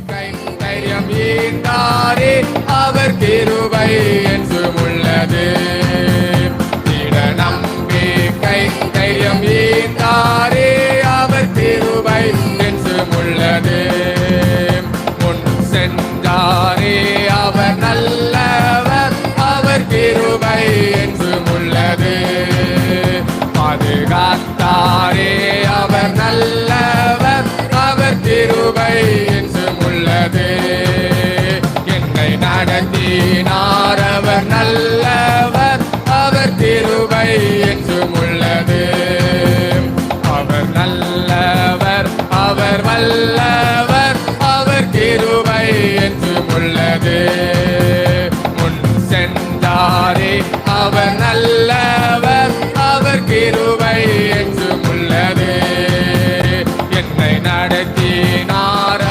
தைரியம் ஈந்தாரே அவர் கிருபை என்றும் உள்ளது. திட நம்பிக்கை தைரியம் ஈந்தாரே அவர் கிருபை என்றும் உள்ளது. முன் சென்றாரே அவர் நல்லவர் அவர் கிருபை என்றும் உள்ளது. பாதுகாத்தாரே அவர் நல்லவர் அவர் கிருபை என்றும் உள்ளது. என்னை நடத்தினார் அவர் நல்லவர் அவர் கிருபை என்றும் உள்ளது. அவர் நல்லவர் அவர் வல்லவர் அவர் கிருபை என்றும் உள்ளது. முன் சென்றாரே அவர் நல்லவர் அவர் கிருபை என்றும் உள்ளது. என்னை நடத்தினார்